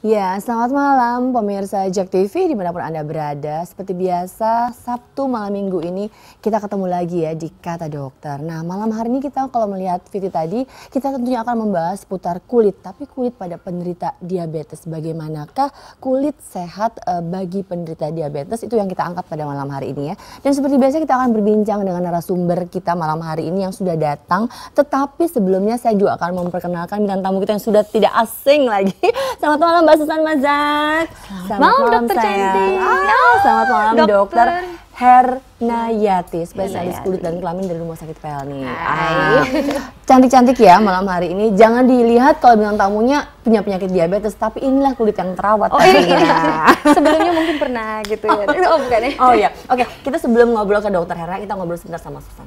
Ya, selamat malam pemirsa JEK TV dimanapun Anda berada. Seperti biasa, Sabtu malam minggu ini kita ketemu lagi ya di Kata Dokter. Nah, malam hari ini kita kalau melihat Viti tadi, kita tentunya akan membahas seputar kulit. Tapi kulit pada penderita diabetes. Bagaimanakah kulit sehat bagi penderita diabetes? Itu yang kita angkat pada malam hari ini ya. Dan seperti biasa kita akan berbincang dengan narasumber kita malam hari ini yang sudah datang. Tetapi sebelumnya saya juga akan memperkenalkan bintang tamu kita yang sudah tidak asing lagi. Selamat malam Mbak Susan Mazak. Selamat malam dokter cantik. Selamat malam dokter Hernayati, spesialis kulit dan kelamin dari Rumah Sakit Pelni. Cantik-cantik ya malam hari ini. Jangan dilihat kalau bintang tamunya punya penyakit diabetes, tapi inilah kulit yang terawat. Oh iya. Sebelumnya mungkin pernah gitu ya. Oh bukan ya? Oh iya. Oke, kita sebelum ngobrol ke dokter Herna, kita ngobrol sebentar sama Susan.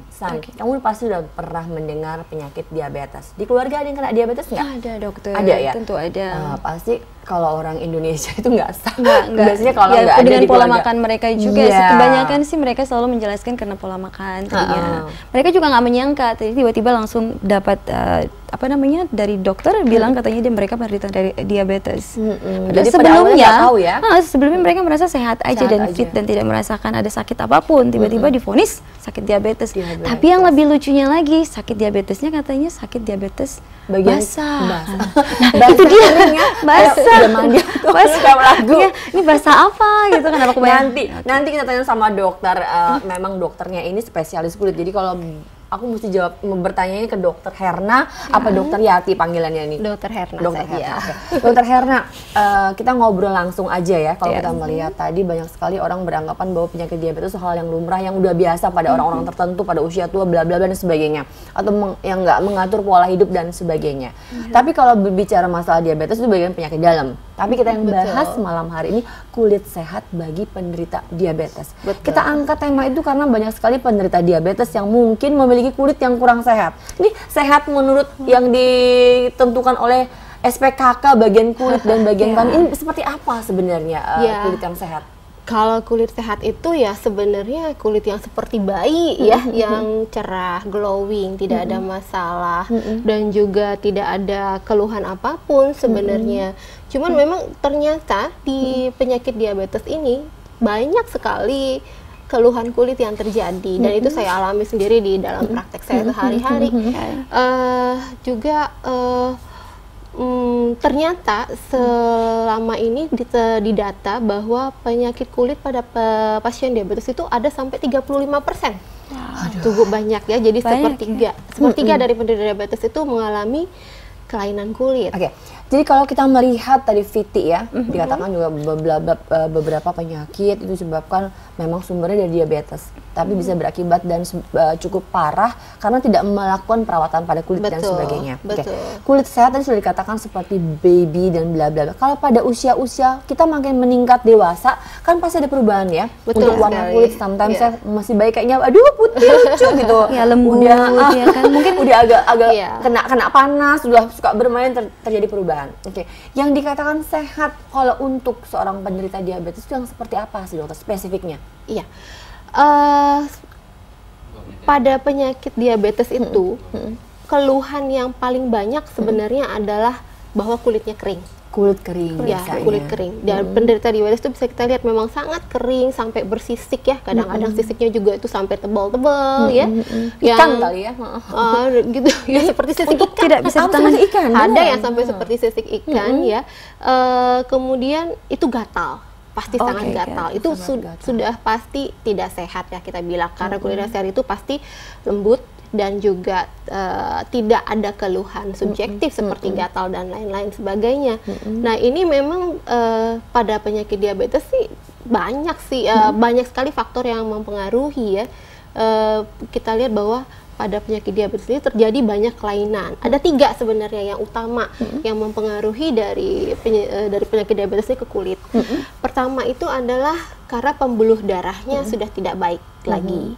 Kamu pasti sudah pernah mendengar penyakit diabetes. Di keluarga ada yang kena diabetes nggak? Ada dokter. Ada ya? Tentu ada. Pasti kalau orang Indonesia itu nggak sah. Biasanya kalau ya, nggak ada dengan di pola keluarga. makan mereka juga kebanyakan sih mereka selalu menjelaskan karena pola makan tadinya. Mereka juga nggak menyangka, tiba-tiba langsung dapat dari dokter bilang katanya mereka penderita dari diabetes. Jadi sebelumnya tahu ya? Sebelumnya mereka merasa sehat aja dan fit dan tidak merasakan ada sakit apapun. Tiba-tiba divonis sakit diabetes. Tapi yang lebih lucunya lagi, sakit diabetesnya katanya sakit diabetes basah. Nah, itu dia basah. Basah lagu. Ya, ini basah apa gitu, kenapa kebanyakan? Nanti kita tanya sama dokter. Memang dokternya ini spesialis kulit. Jadi kalau aku mesti jawab bertanyanya ke dokter Herna apa dokter Yati panggilannya ini? Dokter Herna. Dokter Herna. Okay. Dokter Herna, kita ngobrol langsung aja ya. Kalau kita melihat tadi banyak sekali orang beranggapan bahwa penyakit diabetes itu hal yang lumrah yang udah biasa pada orang-orang tertentu pada usia tua bla bla bla dan sebagainya, atau yang nggak mengatur pola hidup dan sebagainya. Tapi kalau berbicara masalah diabetes itu bagian penyakit dalam. Tapi kita yang bahas malam hari ini kulit sehat bagi penderita diabetes. Kita angkat tema itu karena banyak sekali penderita diabetes yang mungkin memiliki kulit yang kurang sehat. Ini sehat menurut yang ditentukan oleh SPKK bagian kulit dan bagian kelamin. Ini seperti apa sebenarnya kulit yang sehat? Kalau kulit sehat itu ya sebenarnya kulit yang seperti bayi ya, yang cerah, glowing, tidak ada masalah dan juga tidak ada keluhan apapun sebenarnya. Cuman memang ternyata di penyakit diabetes ini banyak sekali keluhan kulit yang terjadi dan itu saya alami sendiri di dalam praktek saya sehari-hari. Ternyata selama ini didata bahwa penyakit kulit pada pasien diabetes itu ada sampai 35%. Cukup banyak ya, jadi sepertiga dari penderita diabetes itu mengalami kelainan kulit. Oke. Jadi kalau kita melihat tadi Viti ya, dikatakan juga beberapa penyakit itu disebabkan memang sumbernya dari diabetes, tapi bisa berakibat dan cukup parah karena tidak melakukan perawatan pada kulit dan sebagainya. Kulit sehat tadi sudah dikatakan seperti baby dan bla bla bla. Kalau pada usia-usia kita makin meningkat dewasa, kan pasti ada perubahan ya. Untuk warna kulit, sometimes saya masih baik kayaknya, aduh putih lucu gitu. Ya lembut, ya kan mungkin udah agak kena panas, sudah suka bermain terjadi perubahan. Oke, yang dikatakan sehat kalau untuk seorang penderita diabetes itu yang seperti apa sih dokter spesifiknya? Iya, pada penyakit diabetes itu keluhan yang paling banyak sebenarnya adalah bahwa kulitnya kering. Kulit kering, kulit kering. Dan penderita diabetes itu bisa kita lihat memang sangat kering sampai bersisik ya. Kadang-kadang sisiknya juga itu sampai tebal-tebal ya. Ikan kali ya. Gitu ya, seperti sisik ikan. Tidak bisa ditangani ikan. Ada yang sampai seperti sisik ikan ya. Kemudian itu gatal. Pasti sangat gatal. Itu sudah pasti tidak sehat ya kita bilang. Karena kulit sehat itu pasti lembut dan juga tidak ada keluhan subjektif seperti gatal dan lain-lain sebagainya. Nah ini memang pada penyakit diabetes sih banyak sekali faktor yang mempengaruhi ya. Kita lihat bahwa pada penyakit diabetes ini terjadi banyak kelainan. Ada 3 sebenarnya yang utama yang mempengaruhi dari penyakit diabetes ini ke kulit. Pertama itu adalah karena pembuluh darahnya sudah tidak baik lagi.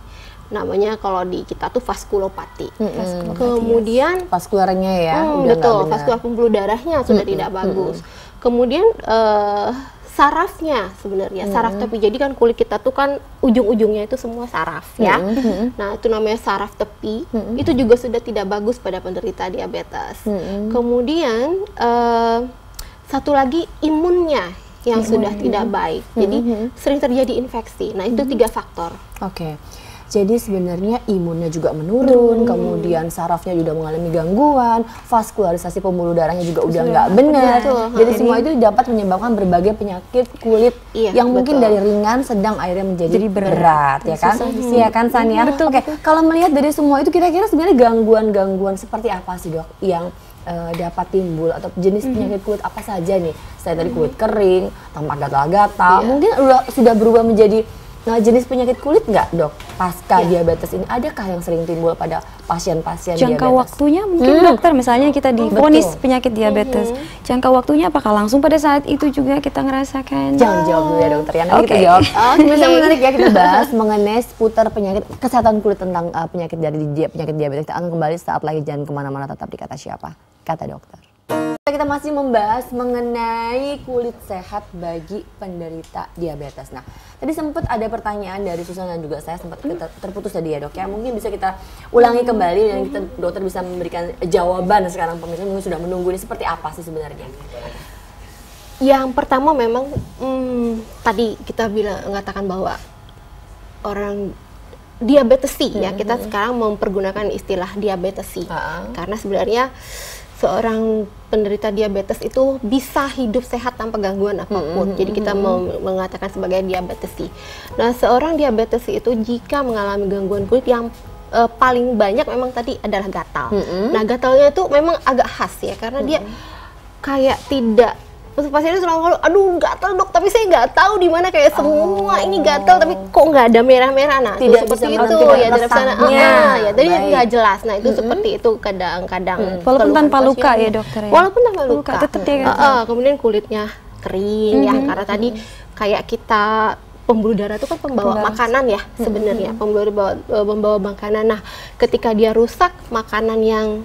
Namanya kalau di kita tuh vaskulopati. Kemudian vaskularnya ya, betul, vaskular pembuluh darahnya sudah tidak bagus. Kemudian sarafnya sebenarnya, saraf tepi. Jadi kan kulit kita tuh kan ujung-ujungnya itu semua saraf ya. Nah, itu namanya saraf tepi. Itu juga sudah tidak bagus pada penderita diabetes. Kemudian Satu lagi imunnya yang sudah tidak baik. Jadi sering terjadi infeksi. Nah, itu 3 faktor. Oke. Jadi sebenarnya imunnya juga menurun, kemudian sarafnya juga mengalami gangguan, vaskularisasi pembuluh darahnya juga udah nggak benar. Jadi semua itu dapat menyebabkan berbagai penyakit kulit yang mungkin dari ringan, sedang, akhirnya menjadi berat, ya kan? Iya kan, Sania? Oke, kalau melihat dari semua itu kira-kira sebenarnya gangguan-gangguan seperti apa sih, Dok, yang dapat timbul, atau jenis penyakit kulit apa saja nih? Saya tadi kulit kering, tampak gatal-gatal, mungkin sudah berubah menjadi jenis penyakit kulit nggak, Dok? Pasca diabetes ini, adakah yang sering timbul pada pasien-pasien diabetes? Jangka waktunya mungkin dokter, misalnya kita divonis penyakit diabetes, jangka waktunya apakah langsung pada saat itu juga kita ngerasakan? Jangan jawab dulu ya, dokter ya, nanti kita jawab. Bisa menarik ya, kita bahas mengenai seputar penyakit kesehatan kulit, tentang penyakit diabetes. Kita akan kembali saat lagi, jangan kemana-mana, tetap di Kata Siapa, Kata Dokter. Kita masih membahas mengenai kulit sehat bagi penderita diabetes. Nah, tadi sempat ada pertanyaan dari Susan dan juga saya sempat terputus tadi ya, Dok ya. Mungkin bisa kita ulangi kembali dan kita, dokter bisa memberikan jawaban sekarang. Pemirsa mungkin sudah menunggu, ini seperti apa sih sebenarnya? Yang pertama memang tadi kita mengatakan bahwa orang diabetesi ya, kita sekarang mempergunakan istilah diabetesi karena sebenarnya seorang penderita diabetes itu bisa hidup sehat tanpa gangguan apapun. Jadi kita mengatakan sebagai diabetesi. Nah, seorang diabetesi itu jika mengalami gangguan kulit yang paling banyak memang tadi adalah gatal. Nah, gatalnya itu memang agak khas ya, karena dia kayak tidak, pasiennya selalu, aduh gatal, Dok, tapi saya nggak tahu di mana, kayak semua ini gatal tapi kok nggak ada merah-merah. Nah, tidak seperti bisa itu ya, dari sana ya, jadi nggak jelas. Nah, itu seperti itu kadang-kadang. Walaupun tanpa luka ya, dokter ya. Walaupun tanpa luka, tetap dia kemudian kulitnya kering ya, karena tadi kayak kita pembuluh darah itu kan pembawa makanan ya sebenarnya, pembawa makanan. Nah, ketika dia rusak, makanan yang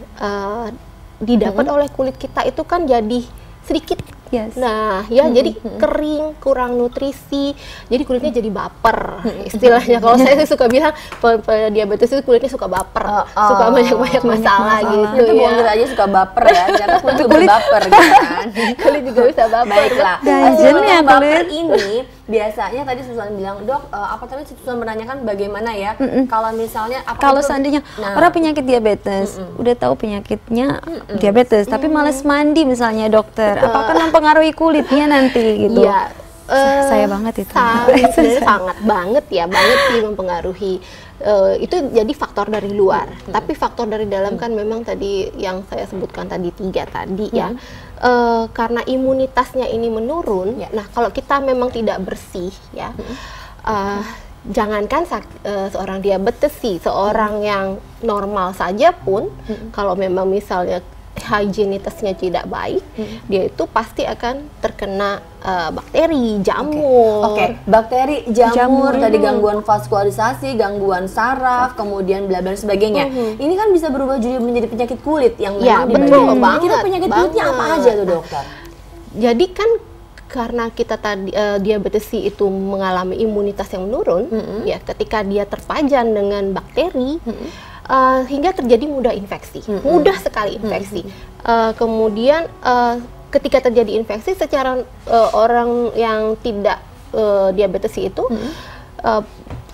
didapat oleh kulit kita itu kan jadi sedikit. Nah, ya jadi kering, kurang nutrisi, jadi kulitnya jadi baper istilahnya. Kalau saya suka bilang diabetes itu kulitnya suka baper, suka banyak masalah gitu. Itu bukan kita aja suka baper ya, ternyata kulit juga baper gitu kan. Kulit juga bisa baper. Baiklah, ganjennya baper ini biasanya tadi Susan bilang, Dok, apa tadi Susan menanyakan bagaimana ya kalau misalnya kalau seandainya orang penyakit diabetes udah tahu penyakitnya diabetes tapi malas mandi misalnya, dokter, apakah mempengaruhi kulitnya nanti gitu? Iya, saya banget itu. Sangat banget ya, banget sih mempengaruhi. Itu jadi faktor dari luar, tapi faktor dari dalam kan memang tadi yang saya sebutkan tadi 3 tadi ya. Karena imunitasnya ini menurun. Nah, kalau kita memang tidak bersih ya, jangankan seorang diabetes sih, seorang yang normal saja pun kalau memang misalnya higienitasnya tidak baik, dia itu pasti akan terkena bakteri, jamur. Bakteri, jamur, tadi gangguan vaskularisasi, gangguan saraf, kemudian bla bla sebagainya. Ini kan bisa berubah jadi menjadi penyakit kulit yang betul banget. Kira penyakit kulitnya apa aja tuh, dokter? Jadi kan karena kita tadi diabetesi itu mengalami imunitas yang menurun, ya ketika dia terpajan dengan bakteri, hingga terjadi mudah infeksi, mudah sekali infeksi. Kemudian ketika terjadi infeksi, secara orang yang tidak diabetesi itu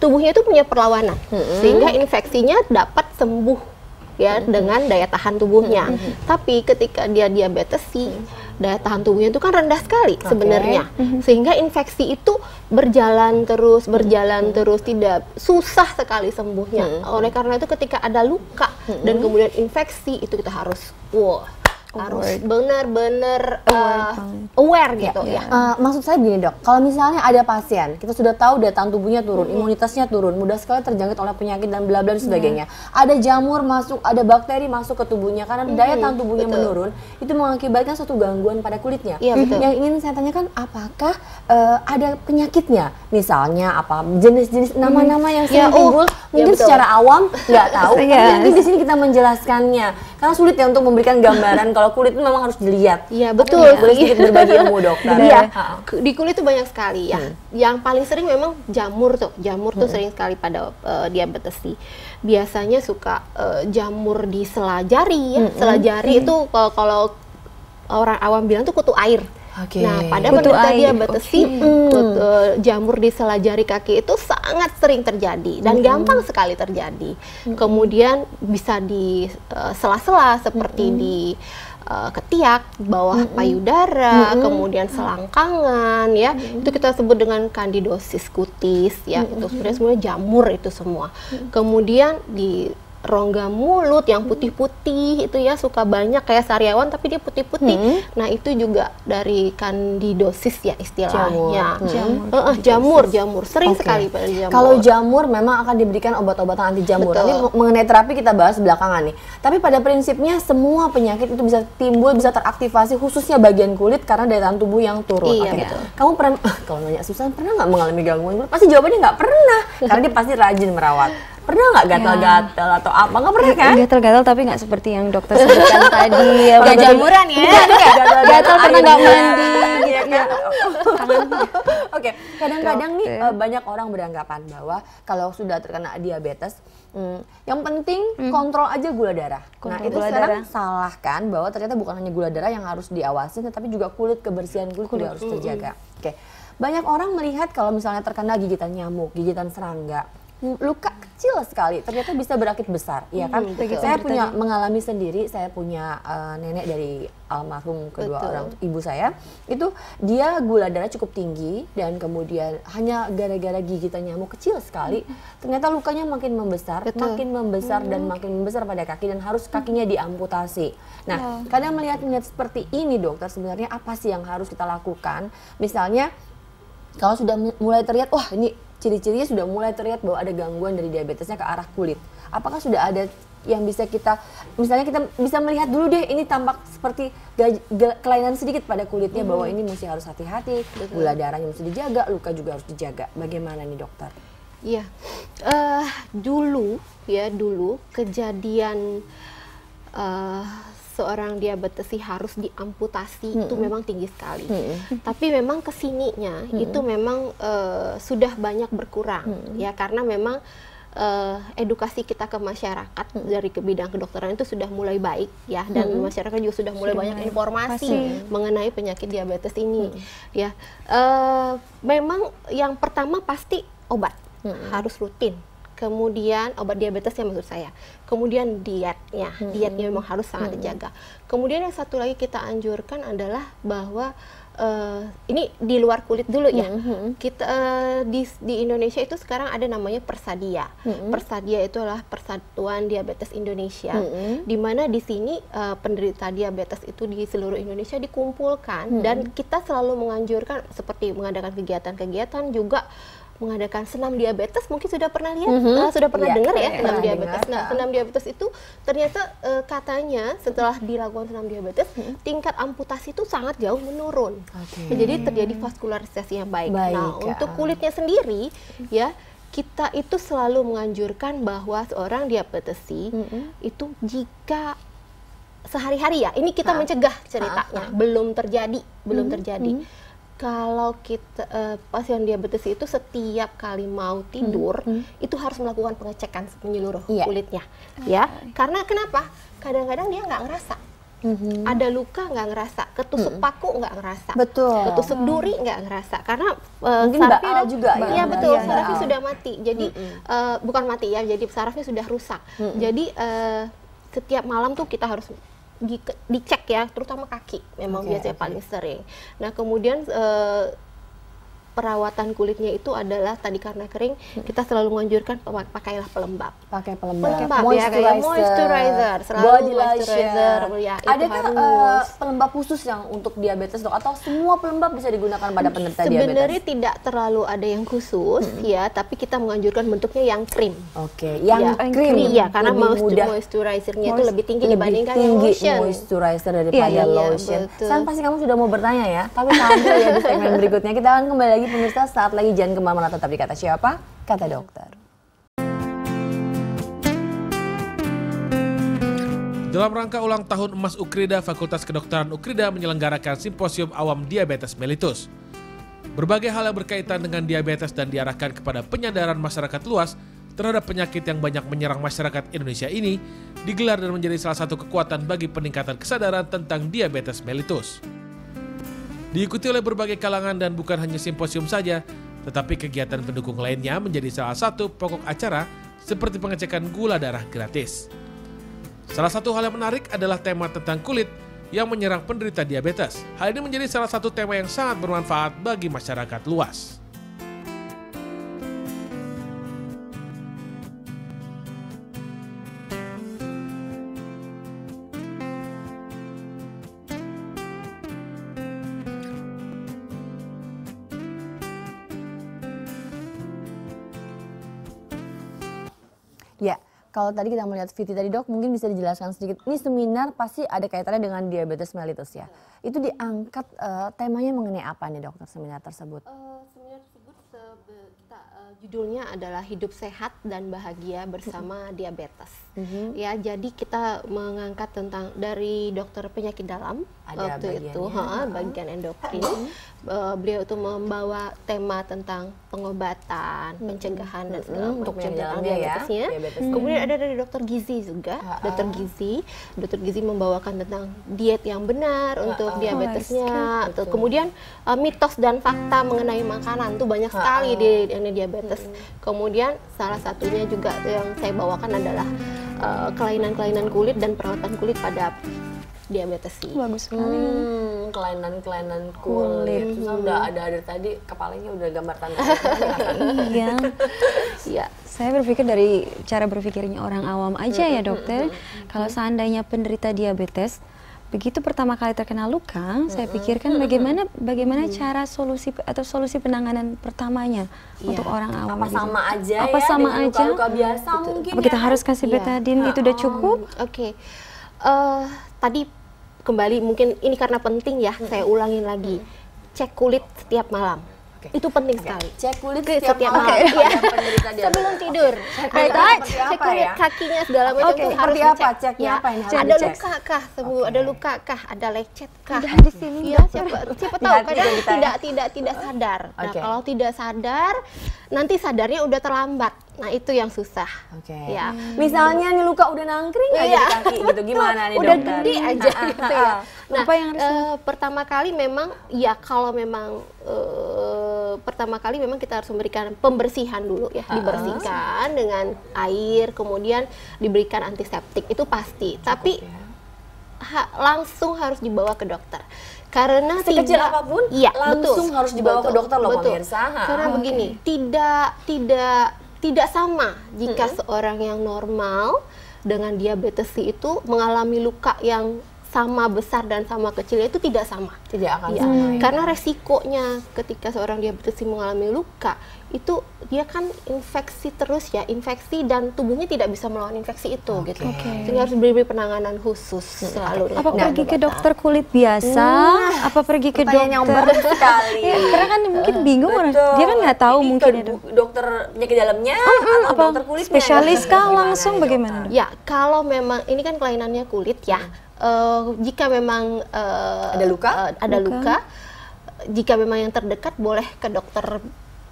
tubuhnya itu punya perlawanan, sehingga infeksinya dapat sembuh ya dengan daya tahan tubuhnya. Tapi ketika dia diabetesi, daya tahan tubuhnya itu kan rendah sekali sebenarnya, sehingga infeksi itu berjalan terus, tidak, susah sekali sembuhnya. Oleh karena itu ketika ada luka dan kemudian infeksi, itu kita harus harus benar-benar aware gitu ya. Maksud saya gini, Dok, kalau misalnya ada pasien, kita sudah tahu daya tahan tubuhnya turun, imunitasnya turun, mudah sekali terjangkit oleh penyakit dan bla bla dan sebagainya. Ada jamur masuk, ada bakteri masuk ke tubuhnya, karena daya tahan tubuhnya menurun, itu mengakibatkan suatu gangguan pada kulitnya. Yang ingin saya tanyakan, apakah ada penyakitnya? Misalnya apa jenis-jenis nama-nama yang sering timbul, mungkin secara awam nggak tahu, tapi di sini kita menjelaskannya, karena sulit ya untuk memberikan gambaran. Kalau kulit itu memang harus dilihat. Iya, betul. Boleh sedikit berbagi ilmu, dokter. Iya. Di kulit itu banyak sekali ya. Yang paling sering memang jamur tuh. Jamur tuh sering sekali pada diabetesi. Biasanya suka jamur di sela jari ya. Sela jari itu kalau orang awam bilang tuh kutu air. Nah, pada penderita diabetes jamur di sela jari kaki itu sangat sering terjadi dan gampang sekali terjadi. Kemudian bisa di sela-sela seperti di ketiak, bawah payudara, kemudian selangkangan, ya, itu kita sebut dengan kandidosis kutis, ya, itu sebenarnya semuanya jamur itu semua. Kemudian di rongga mulut yang putih-putih itu ya suka banyak kayak sariawan tapi dia putih-putih. Nah, itu juga dari kandidosis ya istilahnya. Jamur sering sekali pada jamur. Kalau jamur memang akan diberikan obat-obatan anti jamur. Nanti mengenai terapi kita bahas belakangan nih. Tapi pada prinsipnya semua penyakit itu bisa timbul, bisa teraktivasi khususnya bagian kulit karena daya tahan tubuh yang turun. Iya, betul. Kamu pernah kalau nanya Susan pernah nggak mengalami gangguan kulit? Pasti jawabannya nggak pernah karena dia pasti rajin merawat. Pernah nggak gatal-gatal atau apa? Nggak pernah kan? Gatal-gatal tapi nggak seperti yang dokter sebutkan tadi. Nggak jamuran ya? Gatal karena nggak mandi. Oke, kadang-kadang nih banyak orang beranggapan bahwa kalau sudah terkena diabetes, yang penting kontrol aja gula darah. Nah, itu sekarang salah kan bahwa ternyata bukan hanya gula darah yang harus diawasi, tetapi juga kebersihan kulit juga harus terjaga. Oke, banyak orang melihat kalau misalnya terkena gigitan nyamuk, gigitan serangga, luka kecil sekali ternyata bisa berakit besar, ya kan? Saya punya mengalami sendiri, saya punya nenek dari almarhum kedua orang ibu saya, itu dia gula darah cukup tinggi dan kemudian hanya gara-gara gigitan nyamuk kecil sekali, ternyata lukanya makin membesar dan makin membesar pada kaki dan harus kakinya diamputasi. Nah, kadang melihat seperti ini dokter, sebenarnya apa sih yang harus kita lakukan? Misalnya kalau sudah mulai terlihat, wah ini ciri-cirinya sudah mulai terlihat bahwa ada gangguan dari diabetesnya ke arah kulit. Apakah sudah ada yang bisa kita, misalnya kita bisa melihat dulu deh ini tampak seperti kelainan sedikit pada kulitnya bahwa ini mesti harus hati-hati, gula darahnya mesti dijaga, luka juga harus dijaga. Bagaimana nih dokter? Iya, dulu kejadian seorang diabetes harus diamputasi itu memang tinggi sekali. Tapi memang kesininya itu memang sudah banyak berkurang ya, karena memang edukasi kita ke masyarakat dari ke bidang kedokteran itu sudah mulai baik ya, dan masyarakat juga sudah mulai banyak informasi mengenai penyakit diabetes ini ya. Memang yang pertama pasti obat harus rutin. Kemudian obat diabetesnya maksud saya, kemudian dietnya memang harus sangat dijaga. Kemudian yang satu lagi kita anjurkan adalah bahwa ini di luar kulit dulu ya. Kita di Indonesia itu sekarang ada namanya Persadia. Persadia itu adalah Persatuan Diabetes Indonesia, di mana di sini penderita diabetes itu di seluruh Indonesia dikumpulkan, dan kita selalu menganjurkan seperti mengadakan kegiatan-kegiatan, juga mengadakan senam diabetes. Mungkin sudah pernah lihat, sudah pernah dengar ya senam diabetes. Nah, senam diabetes itu ternyata katanya setelah dilakukan senam diabetes, tingkat amputasi itu sangat jauh menurun. Jadi terjadi vaskularisasi yang baik. Nah, untuk kulitnya sendiri ya, kita itu selalu menganjurkan bahwa seorang diabetesi itu jika sehari-hari ya, ini kita mencegah ceritanya, belum terjadi. Kalau kita pasien diabetes itu setiap kali mau tidur itu harus melakukan pengecekan menyeluruh kulitnya, ya. Karena kenapa? Kadang-kadang dia nggak ngerasa. Ada luka nggak ngerasa, ketusuk paku nggak ngerasa, ketusuk duri nggak ngerasa, karena sarafnya juga ya, betul, sarafnya sudah mati. Jadi bukan mati ya, jadi sarafnya sudah rusak. Jadi setiap malam tuh kita harus dicek ya, terutama kaki memang biasanya paling sering. Nah, kemudian perawatan kulitnya itu adalah tadi karena kering, kita selalu menganjurkan pakailah pelembab. Pakai pelembab ya, kayak moisturizer, selalu moisturizer ya. Adakah pelembab khusus yang untuk diabetes dok, atau semua pelembab bisa digunakan pada penderita diabetes? Sebenarnya tidak terlalu ada yang khusus ya, tapi kita menganjurkan bentuknya yang krim. Yang krim ya, karena moisturizernya itu lebih tinggi dibandingkan yang lotion. Moisturizer daripada lotion. Sekarang pasti kamu sudah mau bertanya ya, tapi tahan dulu ya di segmen berikutnya. Kita akan kembali lagi pemirsa, saat lagi. Jangan kemana-mana, tetap di Kata Siapa? Kata Dokter. Dalam rangka ulang tahun emas Ukrida, Fakultas Kedokteran Ukrida menyelenggarakan Simposium Awam Diabetes Mellitus. Berbagai hal yang berkaitan dengan diabetes dan diarahkan kepada penyadaran masyarakat luas terhadap penyakit yang banyak menyerang masyarakat Indonesia ini digelar dan menjadi salah satu kekuatan bagi peningkatan kesadaran tentang diabetes mellitus. Diikuti oleh berbagai kalangan dan bukan hanya simposium saja, tetapi kegiatan pendukung lainnya menjadi salah satu pokok acara seperti pengecekan gula darah gratis. Salah satu hal yang menarik adalah tema tentang kulit yang menyerang penderita diabetes. Hal ini menjadi salah satu tema yang sangat bermanfaat bagi masyarakat luas. Ya, kalau tadi kita melihat Viti tadi dok, mungkin bisa dijelaskan sedikit. Ini seminar pasti ada kaitannya dengan diabetes mellitus ya. Itu diangkat temanya mengenai apa nih dokter seminar tersebut? Seminar tersebut judulnya adalah hidup sehat dan bahagia bersama diabetes. Ya, jadi kita mengangkat tentang dari dokter penyakit dalam waktu itu, bagian endokrin. Beliau itu membawa tema tentang pengobatan, pencegahan dan segala untuk pencegahan diabetesnya. Kemudian ada dari dokter gizi juga, dokter gizi membawakan tentang diet yang benar untuk diabetesnya. Kemudian mitos dan fakta mengenai makanan tuh banyak sekali di diabetes. Kemudian salah satunya juga yang saya bawakan adalah kelainan-kelainan kulit dan perawatan kulit pada diabetes sih. Bagus sekali. Kelainan-kelainan kulit. Udah ada tadi kepalanya udah gambar tanda. Iya. Iya. Saya berpikir dari cara berpikirnya orang awam aja ya dokter. Kalau seandainya penderita diabetes begitu pertama kali terkena luka, saya pikirkan bagaimana cara solusi penanganan pertamanya untuk orang awam. Apa sama aja apa ya? Sama aja? Luka biasa mungkin. Apa kita harus kasih betadin itu udah cukup? Oke. Tadi kembali mungkin ini karena penting ya, saya ulangin lagi. Cek kulit setiap malam. Itu penting sekali. Cek kulit setiap malam. Sebelum tidur. Cek kulit kakinya segala macam itu harus dicek. Ceknya apa yang harus ada dicek? luka kah? Ada luka kah? Ada lecet kah? Di sini ya, siapa tahu kadang tidak sadar. Nah, Oke. kalau tidak sadar, nanti sadarnya udah terlambat. Nah, itu yang susah. Ya. Misalnya nih luka udah nangkring aja di kaki gitu, gimana nih udah dokter? gede aja gitu ya. Nah, apa yang harus pertama kali memang ya kalau memang pertama kali memang kita harus memberikan pembersihan dulu ya, dibersihkan dengan air, kemudian diberikan antiseptik itu pasti. Tapi langsung harus dibawa ke dokter. Karena sekecil apapun, iya, langsung harus dibawa ke dokter loh pemirsa. Karena begini, tidak sama jika seorang yang normal dengan diabetes itu mengalami luka yang sama besar dan sama kecilnya itu tidak sama. Tidak akan ya. sama. Karena resikonya ketika seorang diabetes mengalami luka itu dia kan infeksi terus ya, infeksi dan tubuhnya tidak bisa melawan infeksi itu gitu. Sehingga harus diberi penanganan khusus selalu. Apa pergi ke dokter kulit biasa? Apa pergi ke dokter? Yang berat sekali. Karena kan mungkin bingung orang. Dia kan nggak tahu mungkin ada dokter penyakit dalamnya atau dokter kulitnya. Spesialis kah langsung bagaimana? Ya, kalau memang ini kan kelainannya kulit ya. Jika memang ada luka, jika memang yang terdekat boleh ke dokter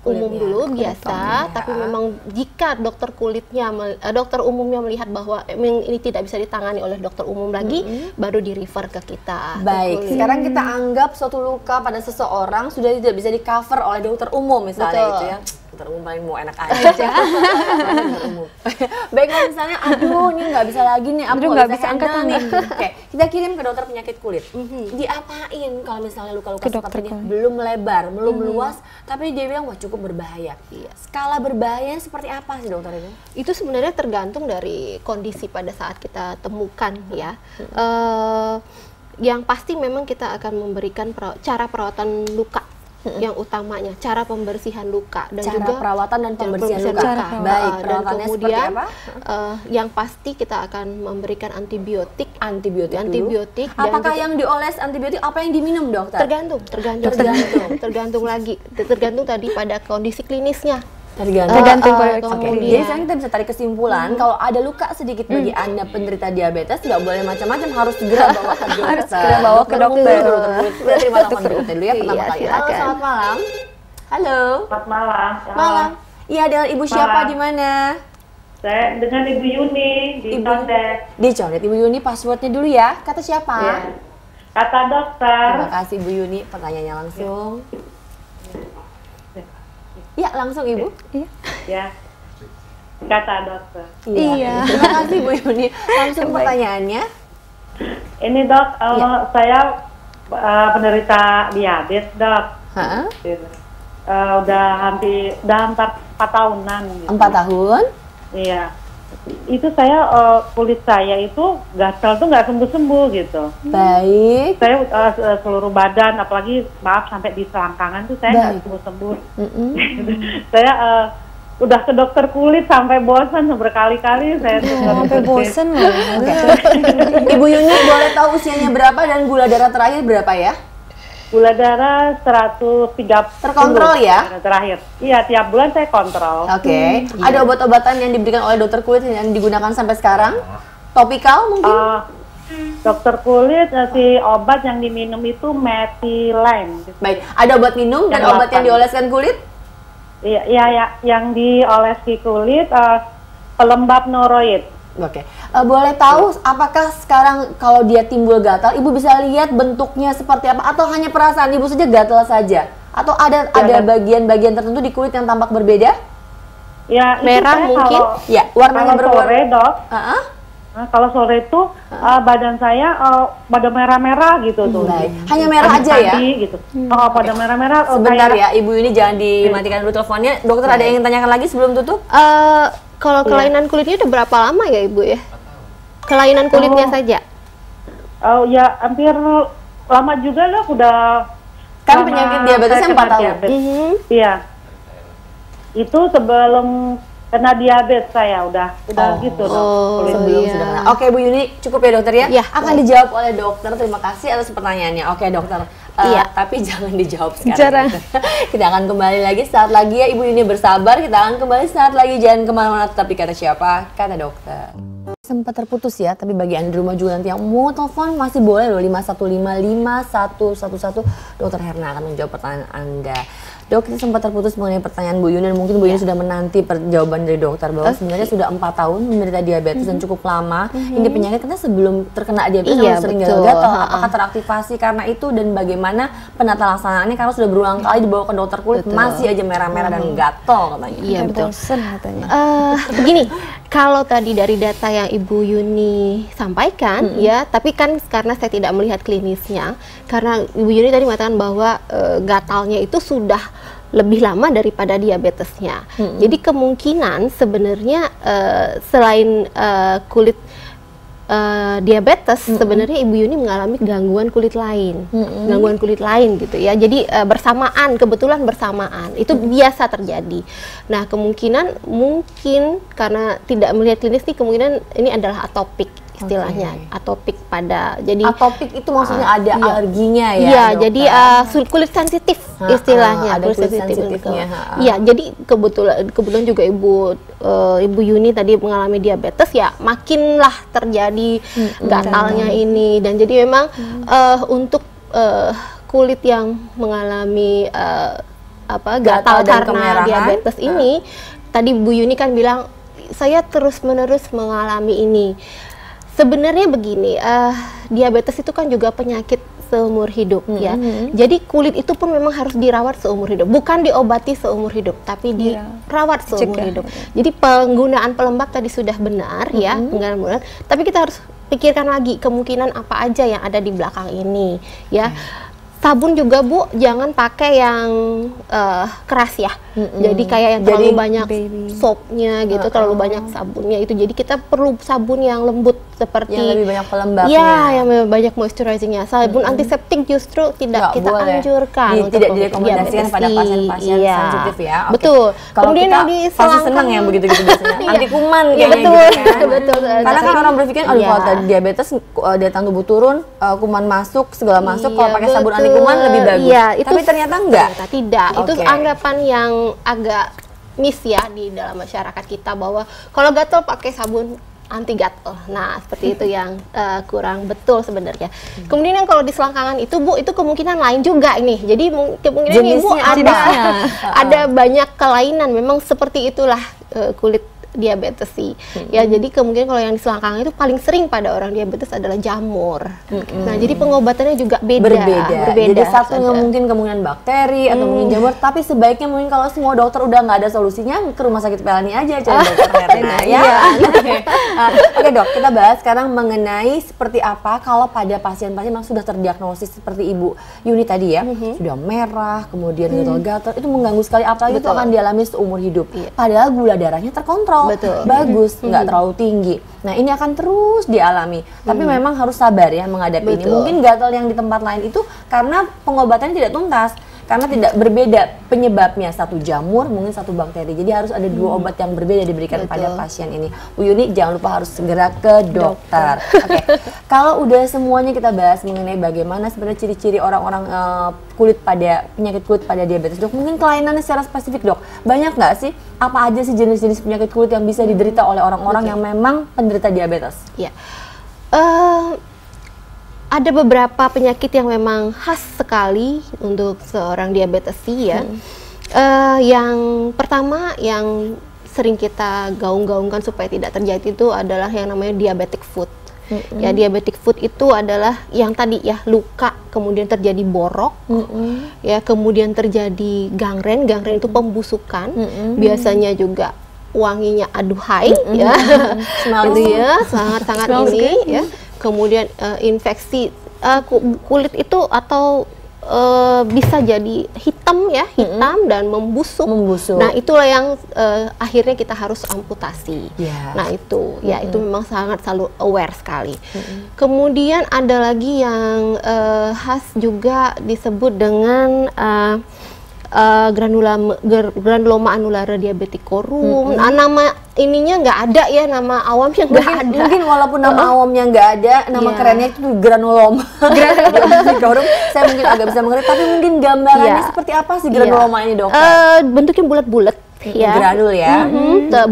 umum dulu biasa, tapi memang jika dokter umumnya melihat bahwa ini tidak bisa ditangani oleh dokter umum lagi, baru di refer ke kita. Baik, sekarang kita anggap suatu luka pada seseorang sudah tidak bisa di cover oleh dokter umum misalnya gitu ya. Dokter umum paling mau enak aja. Baik, kalau misalnya aduh ini nggak bisa lagi nih, aku nggak bisa angkat nih. Oke, kita kirim ke dokter penyakit kulit. Diapain kalau misalnya luka-luka seperti ini belum melebar, belum meluas, tapi dia bilang wah cukup berbahaya. Skala berbahaya seperti apa sih dokter itu? Itu sebenarnya tergantung dari kondisi pada saat kita temukan ya. Yang pasti memang kita akan memberikan cara perawatan luka. Yang utamanya cara pembersihan luka dan cara juga perawatan dan pembersihan luka. Baik, dan kemudian yang pasti kita akan memberikan antibiotik. Apakah yang dioles antibiotik, apa yang diminum dokter? Tergantung lagi, tergantung tadi pada kondisi klinisnya. Tergantung pada Jadi sekarang kita bisa tarik kesimpulan kalau ada luka sedikit bagi Anda penderita diabetes nggak boleh macam-macam, harus segera bawa ke dokter. Harus segera bawa ke dokter. Kita terima telepon berikutnya dulu ya pertama kali. Halo, selamat malam. Halo. Selamat malam. Malam. Iya, dengan Ibu siapa di mana? Saya dengan Ibu Yuni di Condet. Di Condet. Ibu Yuni, passwordnya dulu ya. Kata siapa? Ya. Kata dokter. Terima kasih Bu Yuni, pertanyaannya langsung. Ya, langsung Ibu. Iya. Ya. Kata dokter. Iya. Terima kasih Bu Yuni. Langsung pertanyaannya. Ini dok, saya penderita diabetes dok. Hah? Udah hampir 4 tahunan. Gitu. 4 tahun? Iya. Itu saya kulit saya itu gatal tuh nggak sembuh-sembuh gitu. Baik. Saya seluruh badan, apalagi maaf sampai di selangkangan tuh saya nggak sembuh-sembuh. Saya udah ke dokter kulit sampai bosan berkali-kali saya tuh Sampai bosen loh. Ibu Yuni boleh tahu usianya berapa dan gula darah terakhir berapa ya? Gula darah 130. Terkontrol ya? Terakhir. Iya, tiap bulan saya kontrol. Oke. Ada obat-obatan yang diberikan oleh dokter kulit yang digunakan sampai sekarang? Topikal mungkin? Dokter kulit si obat yang diminum itu methylene. Baik. Ada obat minum dan Yang obat yang 8. dioleskan kulit? Iya, yang diolesi kulit pelembab noroid. Oke. Boleh tahu apakah sekarang kalau dia timbul gatal, Ibu bisa lihat bentuknya seperti apa atau hanya perasaan Ibu saja gatal saja? Atau ada bagian-bagian tertentu di kulit yang tampak berbeda? Ya, merah mungkin? Ya, warnanya kalau berwarna. sore dok. Kalau sore itu badan saya pada merah-merah gitu tuh. Baik. Hanya merah aja ya? Gitu. Pada merah-merah. Sebentar ya, Ibu ini jangan dimatikan dulu teleponnya. Dokter ada yang ingin tanyakan lagi sebelum tutup? Kalau kelainan kulitnya udah berapa lama ya Ibu ya? Kelainan kulitnya saja? Oh ya, hampir lama juga lah, udah. Kan penyakit diabetesnya 4 tahun. Iya. Itu sebelum kena diabetes saya udah gitu dok. Sebelum sudah kena. Oke Bu Yuni, cukup ya dokter ya? Iya. Akan dijawab oleh dokter. Terima kasih atas pertanyaannya. Oke dokter. Tapi jangan dijawab sekarang. Kita akan kembali lagi saat lagi ya Ibu Yuni, bersabar. Kita akan kembali saat lagi, jangan kemana-mana, tapi kata siapa? Kata dokter. Sempat terputus ya, tapi bagi Anda di rumah juga nanti yang mau telepon masih boleh loh, 5155111. Dokter Herna akan menjawab pertanyaan Anda. Dok, kita sempat terputus mengenai pertanyaan Bu Yuni dan mungkin Bu Yuni sudah menanti jawaban dari dokter bahwa sebenarnya sudah 4 tahun menderita diabetes dan cukup lama. Ini penyakit karena sebelum terkena diabetes sering gatal-gatal. Apakah teraktivasi karena itu dan bagaimana penata laksanaannya karena sudah berulang kali dibawa ke dokter kulit masih aja merah-merah dan gatal katanya. Iya betul. Bosen katanya. Begini, kalau tadi dari data yang Ibu Yuni sampaikan ya, tapi kan karena saya tidak melihat klinisnya, karena Ibu Yuni tadi mengatakan bahwa gatalnya itu sudah lebih lama daripada diabetesnya. Jadi kemungkinan sebenarnya selain kulit diabetes, sebenarnya Ibu Yuni mengalami gangguan kulit lain, gitu ya. Jadi kebetulan bersamaan, itu biasa terjadi. Nah, kemungkinan mungkin karena tidak melihat klinis nih, kemungkinan ini adalah atopik istilahnya, atopik pada. Jadi atopik itu maksudnya ada alerginya ya? Iya, jadi kulit sensitif istilahnya, ada kulit sensitifnya. Iya, jadi kebetulan juga Ibu Yuni tadi mengalami diabetes ya, makinlah terjadi gatalnya ini. Dan jadi memang untuk kulit yang mengalami gatal karena diabetes ini, tadi Bu Yuni kan bilang saya terus-menerus mengalami ini. Sebenarnya begini, diabetes itu kan juga penyakit seumur hidup ya. Jadi kulit itu pun memang harus dirawat seumur hidup, bukan diobati seumur hidup, tapi dirawat seumur hidup. Jadi penggunaan pelembab tadi sudah benar ya, penggunaan, tapi kita harus pikirkan lagi kemungkinan apa aja yang ada di belakang ini ya. Sabun juga Bu, jangan pakai yang keras ya. Jadi kayak yang terlalu banyak soapnya gitu, terlalu banyak sabunnya itu. Jadi kita perlu sabun yang lembut seperti yang lebih banyak pelembabnya. Iya, yang lebih banyak moisturizingnya. Sabun antiseptik justru tidak kita anjurkan. Tidak direkomendasikan pada pasien-pasien sensitif ya. Betul. Kemudian kita pasti senang ya begitu-gitu biasanya. Anti kuman kayaknya gitu kan. Betul. Karena kan orang berpikir kalau diabetes daya tahan tubuh turun, kuman masuk, segala masuk, kalau pakai sabun anti kuman lebih bagus. Iya, tapi ternyata enggak. Tidak. Itu anggapan yang agak miss ya di dalam masyarakat kita, bahwa kalau gatal pakai sabun anti gatal. Nah, seperti itu yang kurang betul sebenarnya. Kemudian yang kalau di selangkangan itu Bu, itu kemungkinan lain juga ini. Jadi kemungkinan Ibu ada banyak kelainan. Memang seperti itulah kulit diabetes sih. Ya, jadi kemungkinan kalau yang di selangkangan itu paling sering pada orang diabetes adalah jamur. Nah, jadi pengobatannya juga berbeda. Jadi satunya mungkin kemungkinan bakteri atau mungkin jamur, tapi sebaiknya mungkin kalau semua dokter udah nggak ada solusinya, ke rumah sakit Pelni aja cari dokter Herna ya. Oke dok, kita bahas sekarang mengenai seperti apa kalau pada pasien-pasien yang sudah terdiagnosis seperti Ibu Yuni tadi ya, sudah merah, kemudian gatal-gatal, itu mengganggu sekali, apalagi itu akan dialami seumur hidup. Padahal gula darahnya terkontrol, bagus, nggak terlalu tinggi. Nah ini akan terus dialami, tapi memang harus sabar ya menghadapi ini. Mungkin gatal yang di tempat lain itu karena pengobatannya tidak tuntas, karena tidak berbeda penyebabnya, satu jamur, mungkin satu bakteri. Jadi harus ada dua obat yang berbeda diberikan pada pasien ini. Bu Yuni jangan lupa harus segera ke dokter. Oke, kalau udah semuanya kita bahas mengenai bagaimana sebenarnya ciri-ciri orang-orang penyakit kulit pada diabetes, dok, mungkin kelainannya secara spesifik dok, banyak nggak sih? Apa aja sih jenis-jenis penyakit kulit yang bisa diderita oleh orang-orang yang memang penderita diabetes? Ya. Ada beberapa penyakit yang memang khas sekali untuk seorang diabetesi ya. Yang pertama yang sering kita gaung-gaungkan supaya tidak terjadi itu adalah yang namanya diabetic foot. Ya, diabetic foot itu adalah yang tadi ya, luka, kemudian terjadi borok, ya, kemudian terjadi gangren. Gangren itu pembusukan, biasanya juga wanginya aduhai, ya, itu ya, sangat-sangat ini ya. Kemudian infeksi kulit itu atau bisa jadi hitam ya, hitam dan membusuk. Nah itulah yang akhirnya kita harus amputasi. Nah itu ya, itu memang sangat selalu aware sekali. Kemudian ada lagi yang khas juga disebut dengan granuloma annulare diabeticorum. Nama ininya nggak ada ya, nama awamnya nggak ada. Mungkin walaupun nama awamnya nggak ada, nama kerennya itu granuloma diabeticorum. Saya mungkin agak bisa mengerti, tapi mungkin gambarannya seperti apa sih granuloma ini dok? Bentuknya bulat-bulat. Ya. Granul ya.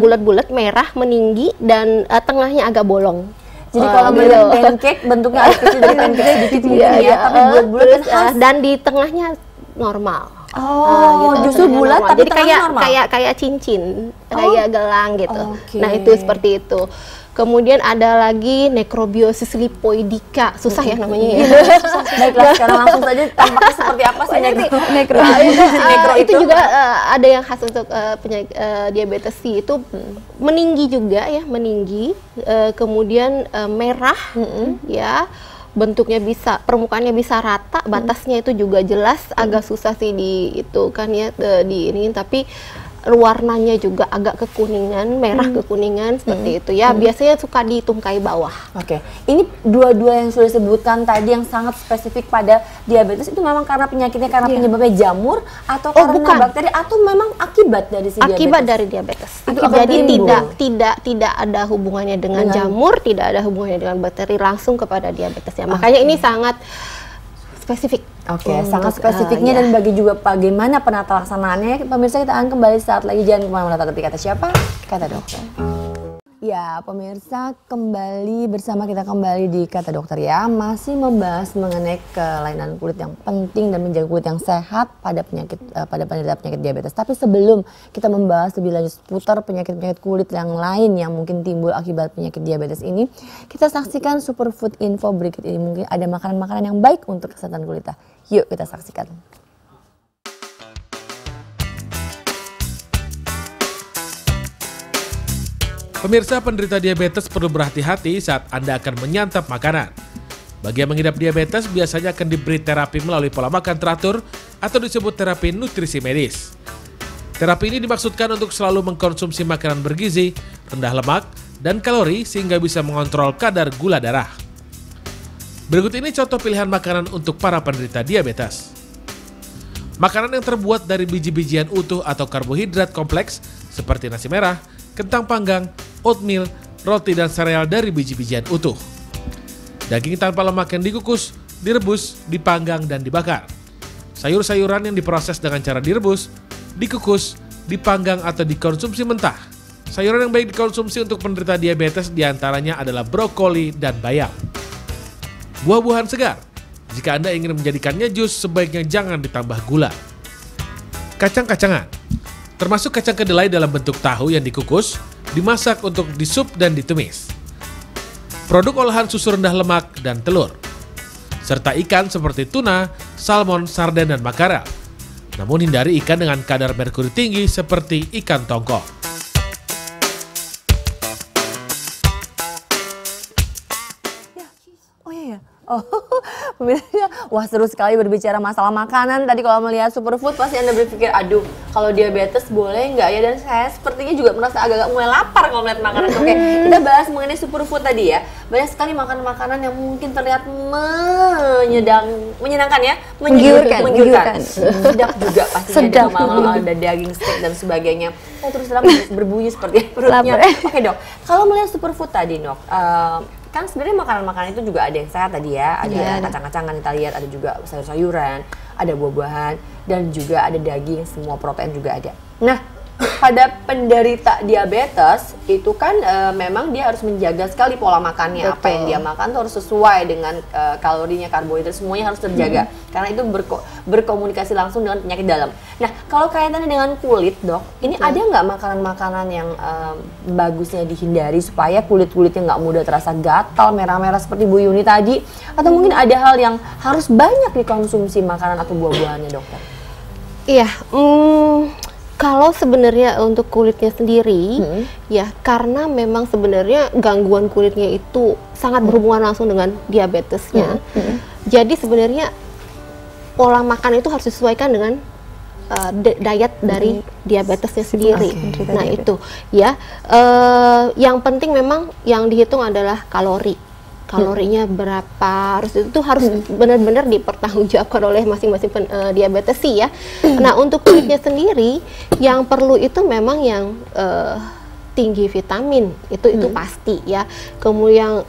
Bulat-bulat, merah, meninggi, dan tengahnya agak bolong. Jadi kalau melihat pancake bentuknya agak kecil dari pancake sedikit mungkin ya, tapi bulat-bulat dan di tengahnya normal. Gitu, justru bulat tapi jadi kayak cincin, kayak gelang gitu. Nah itu seperti itu. Kemudian ada lagi nekrobiosis lipoidika, susah ya namanya ya. Baiklah, sekarang langsung saja tampaknya seperti apa sih itu juga ada yang khas untuk penyakit diabetes C, itu meninggi juga ya, meninggi, kemudian merah, ya. Bentuknya bisa, permukaannya bisa rata, batasnya itu juga jelas, agak susah sih di itu kan ya, di ini, tapi warnanya juga agak kekuningan, merah kekuningan seperti itu ya. Biasanya suka di tungkai bawah. Ini dua-dua yang sudah disebutkan tadi yang sangat spesifik pada diabetes itu memang karena penyakitnya, karena penyebabnya jamur atau karena bakteri, atau memang akibat dari si diabetes? Akibat dari diabetes. Jadi tidak ada hubungannya dengan jamur, tidak ada hubungannya dengan bakteri, langsung kepada diabetes ya. Makanya ini sangat spesifik. Sangat spesifiknya dan bagi juga bagaimana penata laksanaannya. Pemirsa, kita akan kembali saat lagi, jangan kemana-mana, tapi kata siapa? Kata dokter. Ya pemirsa, kembali bersama kita kembali di Kata Dokter ya, masih membahas mengenai kelainan kulit yang penting dan menjaga kulit yang sehat pada penderita penyakit diabetes. Tapi sebelum kita membahas lebih lanjut seputar penyakit-penyakit kulit yang lain yang mungkin timbul akibat penyakit diabetes ini, kita saksikan Superfood Info berikut ini. Mungkin ada makanan-makanan yang baik untuk kesehatan kulit kita. Yuk kita saksikan. Pemirsa, penderita diabetes perlu berhati-hati saat Anda akan menyantap makanan. Bagi yang mengidap diabetes biasanya akan diberi terapi melalui pola makan teratur atau disebut terapi nutrisi medis. Terapi ini dimaksudkan untuk selalu mengkonsumsi makanan bergizi, rendah lemak, dan kalori sehingga bisa mengontrol kadar gula darah. Berikut ini contoh pilihan makanan untuk para penderita diabetes. Makanan yang terbuat dari biji-bijian utuh atau karbohidrat kompleks seperti nasi merah, kentang panggang, oatmeal, roti, dan sereal dari biji-bijian utuh. Daging tanpa lemak yang dikukus, direbus, dipanggang, dan dibakar. Sayur-sayuran yang diproses dengan cara direbus, dikukus, dipanggang, atau dikonsumsi mentah. Sayuran yang baik dikonsumsi untuk penderita diabetes diantaranya adalah brokoli dan bayam. Buah-buahan segar. Jika Anda ingin menjadikannya jus, sebaiknya jangan ditambah gula. Kacang-kacangan. Termasuk kacang kedelai dalam bentuk tahu yang dikukus, dimasak untuk disup dan ditumis. Produk olahan susu rendah lemak dan telur, serta ikan seperti tuna, salmon, sarden, dan makarel. Namun hindari ikan dengan kadar merkuri tinggi seperti ikan tongkol. Oh, pemirsa, wah seru sekali berbicara masalah makanan. Tadi kalau melihat superfood pasti Anda berpikir, aduh kalau diabetes boleh nggak ya? Dan saya sepertinya juga merasa agak-agak mulai lapar kalau melihat makanan. Oke, kita bahas mengenai superfood tadi ya. Banyak sekali makanan-makanan yang mungkin terlihat menyenangkan ya, menggiurkan. Sedap juga pastinya, ada daging steak dan sebagainya. Oh, terus terang berbunyi seperti perutnya. Oke dok, kalau melihat superfood tadi dok, kan sebenarnya makanan-makanan itu juga ada yang sehat tadi ya, ada kacang-kacangan kita lihat, ada juga sayur-sayuran, ada buah-buahan, dan juga ada daging, semua protein juga ada. Nah, pada penderita diabetes itu kan memang dia harus menjaga sekali pola makannya. Betul. Apa yang dia makan tuh harus sesuai dengan kalorinya, karbohidrat, semuanya harus terjaga. Karena itu berkomunikasi langsung dengan penyakit dalam. Nah, kalau kaitannya dengan kulit dok, ini ada nggak makanan-makanan yang bagusnya dihindari supaya kulit-kulitnya nggak mudah terasa gatal, merah-merah seperti Bu Yuni tadi? Atau mungkin ada hal yang harus banyak dikonsumsi makanan atau buah-buahannya dokter? Iya, kalau sebenarnya untuk kulitnya sendiri, ya karena memang sebenarnya gangguan kulitnya itu sangat berhubungan langsung dengan diabetesnya. Jadi sebenarnya pola makan itu harus disesuaikan dengan diet dari diabetesnya sendiri. Nah itu, ya yang penting memang yang dihitung adalah kalorinya berapa, harus benar-benar dipertanggungjawabkan oleh masing-masing diabetes sih ya. Nah untuk kulitnya sendiri yang perlu itu memang yang tinggi vitamin itu pasti ya. Kemudian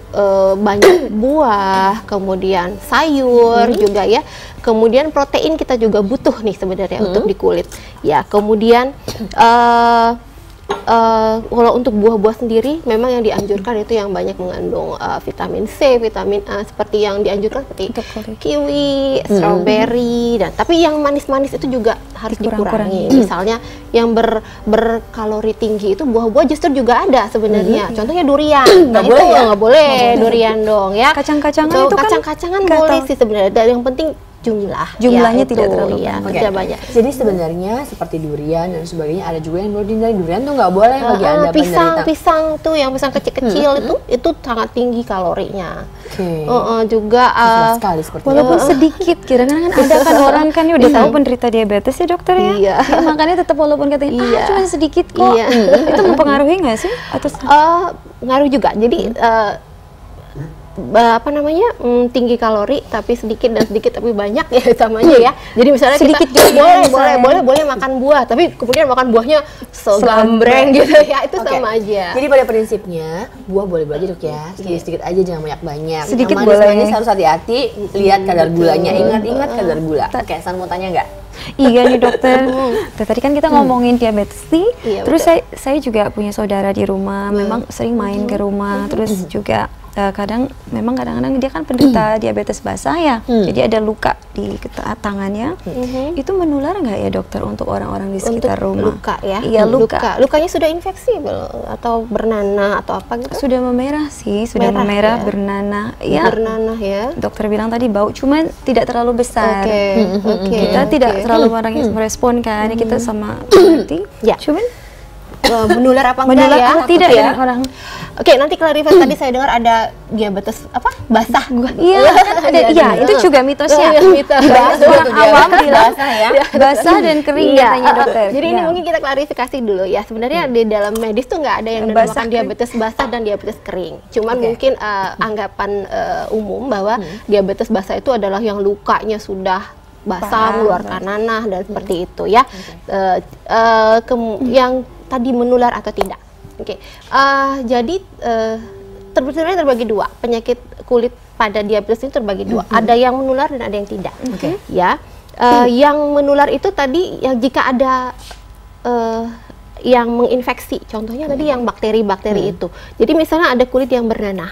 banyak buah, kemudian sayur juga ya. Kemudian protein kita juga butuh nih sebenarnya untuk di kulit ya. Kemudian kalau untuk buah-buah sendiri memang yang dianjurkan itu yang banyak mengandung vitamin C, vitamin A seperti yang dianjurkan seperti kiwi, strawberry, dan tapi yang manis-manis itu juga harus dikurangi. Misalnya yang berkalori tinggi itu buah-buah justru juga ada sebenarnya. Contohnya durian. Nggak boleh ya? Nggak boleh durian dong ya. Kacang-kacangan itu kacang-kacangan boleh sih sebenarnya. Dan yang penting jumlahnya ya, tidak terlalu tidak banyak. Jadi sebenarnya seperti durian dan sebagainya ada juga yang boleh dihindari. Durian tuh nggak boleh bagi Anda penderita. Pisang tuh yang pisang kecil-kecil itu sangat tinggi kalorinya. Juga sekali seperti walaupun sedikit, kira-kira kan ada kan orang kan udah tahu penderita diabetes ya dokter ya. Iya. Makanya tetap walaupun katanya cuma sedikit kok. Itu mempengaruhi nggak sih? Atau ngaruh juga. Jadi tinggi kalori tapi sedikit dan sedikit tapi banyak ya sama aja ya. Jadi misalnya sedikit kita boleh makan buah tapi kemudian makan buahnya segambreng gitu ya, itu sama aja. Jadi pada prinsipnya buah boleh aja dok ya, sedikit aja jangan banyak. Sedikit manis harus hati-hati, lihat kadar gulanya, ingat kadar gula. Oke, San mau tanya nggak? Iya nih dokter. Tadi kan kita ngomongin diabetes nih. Terus saya juga punya saudara di rumah, memang sering main ke rumah, terus juga kadang-kadang dia kan penderita diabetes basah ya, jadi ada luka di tangannya. Itu menular nggak ya dokter untuk orang-orang di sekitar rumah? Luka ya? Iya, luka. Lukanya sudah infeksi atau bernanah atau apa gitu? Sudah memerah sih, sudah memerah, bernanah. Ya. Bernanah ya. Dokter bilang tadi bau, cuman tidak terlalu besar. Kita tidak terlalu orang yang merespon kan, kita sama berarti. Cuman menular apa enggak ya? Tidak ya orang. Oke, nanti klarifikasi tadi saya dengar ada diabetes basah. Iya, ada. Iya, itu juga mitosnya. Orang awam bilang basah dan kering katanya dokter. Jadi ini mungkin kita klarifikasi dulu ya. Sebenarnya di dalam medis tuh nggak ada yang dinamakan diabetes basah dan diabetes kering. Cuman mungkin anggapan umum bahwa diabetes basah itu adalah yang lukanya sudah basah, mengeluarkan nanah dan seperti itu ya. Yang tadi menular atau tidak. Jadi sebenarnya terbagi dua. Penyakit kulit pada diabetes ini terbagi dua. Ada yang menular dan ada yang tidak. Ya, yang menular itu tadi yang jika ada yang menginfeksi. Contohnya tadi yang bakteri-bakteri itu. Jadi misalnya ada kulit yang bernanah.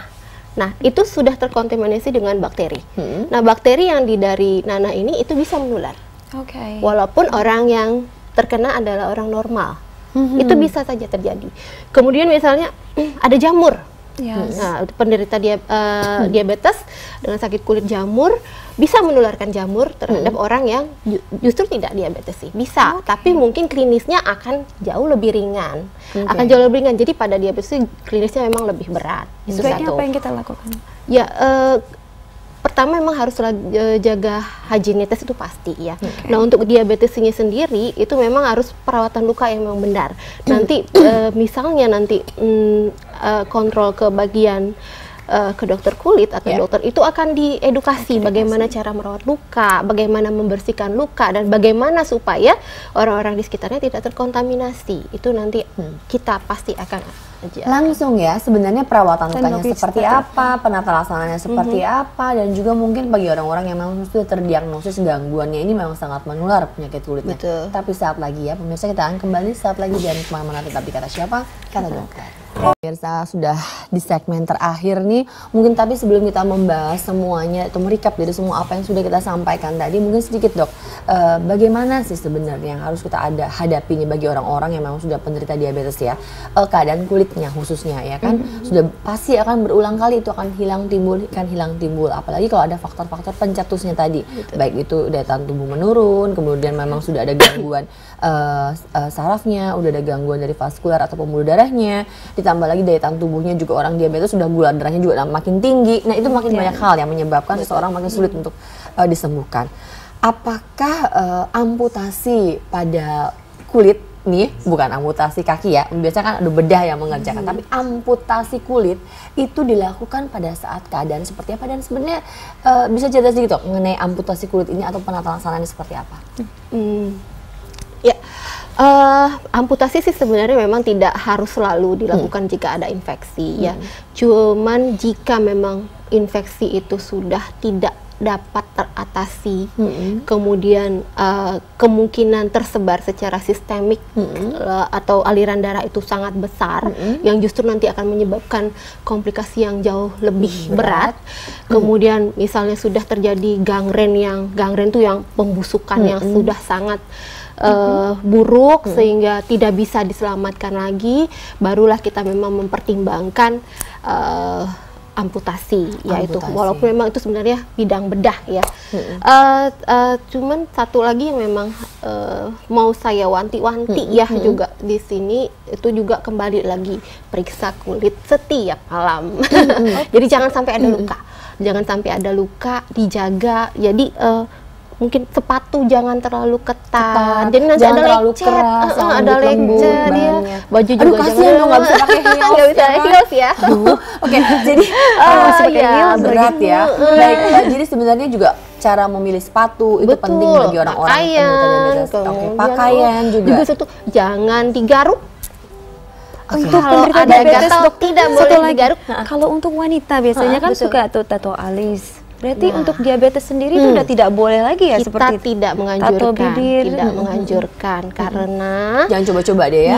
Nah, itu sudah terkontaminasi dengan bakteri. Nah, bakteri yang dari nanah ini itu bisa menular. Walaupun orang yang terkena adalah orang normal. Itu bisa saja terjadi. Kemudian misalnya ada jamur. Nah, penderita diabetes dengan sakit kulit jamur bisa menularkan jamur terhadap orang yang justru tidak diabetes sih. Bisa, tapi mungkin klinisnya akan jauh lebih ringan. Akan jauh lebih ringan. Jadi pada diabetes klinisnya memang lebih berat. Itu Sebaiknya satu. apa yang kita lakukan? Ya, pertama memang harus jaga higienitas itu pasti ya. Nah, untuk diabetes ini sendiri itu memang harus perawatan luka yang memang benar. Nanti misalnya nanti kontrol ke bagian ke dokter kulit atau dokter itu akan diedukasi bagaimana cara merawat luka, bagaimana membersihkan luka, dan bagaimana supaya orang-orang di sekitarnya tidak terkontaminasi. Itu nanti kita pasti akan langsung ya, sebenarnya perawatan lukanya seperti apa, penata laksananya seperti apa, dan juga mungkin bagi orang-orang yang memang sudah terdiagnosis gangguannya ini memang sangat menular penyakit kulitnya. Tapi saat lagi ya pemirsa, kita akan kembali saat lagi, jangan kemana-mana, tetap di Kata Siapa, Kata Dokter. Pemirsa, sudah di segmen terakhir nih, mungkin tapi sebelum kita membahas semuanya atau merecap dari semua apa yang sudah kita sampaikan tadi, mungkin sedikit dok, bagaimana sih sebenarnya yang harus kita hadapi nih bagi orang-orang yang memang sudah penderita diabetes ya, keadaan kulitnya khususnya ya kan, sudah pasti akan berulang kali itu akan hilang timbul, apalagi kalau ada faktor-faktor pencetusnya tadi, baik itu daya tahan tubuh menurun, kemudian memang sudah ada gangguan sarafnya, udah ada gangguan dari vaskular atau pembuluh darahnya, ditambah lagi daya tahan tubuhnya juga, orang diabetes sudah gula darahnya juga makin tinggi. Nah, itu makin banyak hal yang menyebabkan seseorang makin sulit untuk disembuhkan. Apakah amputasi pada kulit nih, bukan amputasi kaki ya, biasanya kan ada bedah yang mengerjakan, tapi amputasi kulit itu dilakukan pada saat keadaan seperti apa, dan sebenarnya bisa cerita sedikit dok mengenai amputasi kulit ini atau penata laksanaannya seperti apa? Ya, amputasi sih sebenarnya memang tidak harus selalu dilakukan jika ada infeksi ya. Cuman jika memang infeksi itu sudah tidak dapat teratasi, kemudian kemungkinan tersebar secara sistemik atau aliran darah itu sangat besar, yang justru nanti akan menyebabkan komplikasi yang jauh lebih berat. Kemudian misalnya sudah terjadi gangren itu yang pembusukan yang sudah sangat buruk sehingga tidak bisa diselamatkan lagi, barulah kita memang mempertimbangkan amputasi, yaitu walaupun memang itu sebenarnya bidang bedah ya. Cuman satu lagi yang memang mau saya wanti-wanti ya juga di sini, itu juga kembali lagi periksa kulit setiap malam. Jadi jangan sampai ada luka, dijaga. Jadi mungkin sepatu jangan terlalu ketat, jadi nanti jangan ada terlalu lecet, keras, ada lecet ya. Baju juga kasihan dong, nggak bisa pakai heels, nggak bisa pakai heels ya. Oke, jadi berat ya. Baik, jadi sebenarnya juga cara memilih sepatu itu penting bagi orang-orang yang diabetes. Pakaian juga satu, jangan digaruk. Untuk Kalau penderita ada diabetes gatal, dok, tidak satu boleh lagi. digaruk. Kalau untuk wanita biasanya kan suka tuh tato alis. Berarti untuk diabetes sendiri itu udah tidak boleh lagi ya, kita seperti itu? tidak menganjurkan, tato bibir. Tidak menganjurkan karena jangan coba-coba deh ya.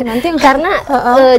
Nanti karena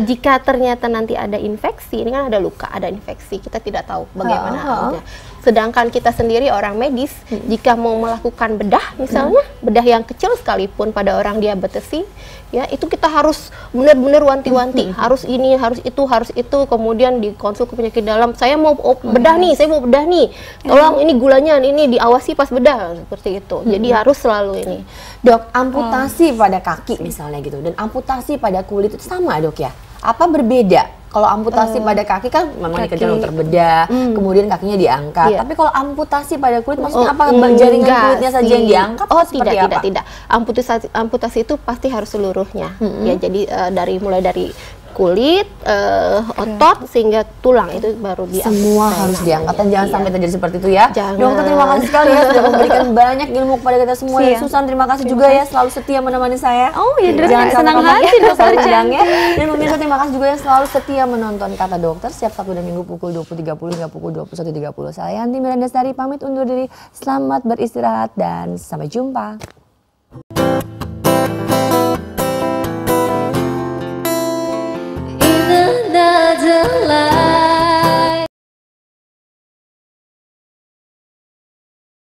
jika ternyata nanti ada infeksi, ini kan ada luka, ada infeksi, kita tidak tahu bagaimana halnya. Sedangkan kita sendiri orang medis, jika mau melakukan bedah misalnya, bedah yang kecil sekalipun pada orang diabetes sih, ya itu kita harus benar-benar wanti-wanti, harus ini, harus itu, kemudian dikonsul ke penyakit dalam. Saya mau bedah nih, tolong ini gulanya ini diawasi pas bedah, seperti itu. Jadi harus selalu ini. Dok, amputasi pada kaki misalnya gitu, dan amputasi pada kulit itu sama dok ya? Apa berbeda? Kalau amputasi pada kaki kan memang dikerjakan untuk terbedah, kemudian kakinya diangkat. Tapi kalau amputasi pada kulit, maksudnya apa? Jaringan kulitnya saja yang diangkat? Tidak. Amputasi itu pasti harus seluruhnya. Ya, jadi mulai dari kulit, otot sehingga tulang itu baru diangkat. Semua harus diangkat dan jangan sampai terjadi seperti itu ya. Jangan. Dokter, terima kasih sekali ya sudah memberikan banyak ilmu kepada kita semua. Ya, Susan, terima kasih juga ya selalu setia menemani saya. Oh ya, jangan senang hati dokter ya. Dan pemirsa, terima kasih juga yang selalu setia menonton Kata Dokter setiap Sabtu dan Minggu pukul 20.30 hingga pukul 21.30. Saya Yanti Mirandasari pamit undur diri. Selamat beristirahat dan sampai jumpa.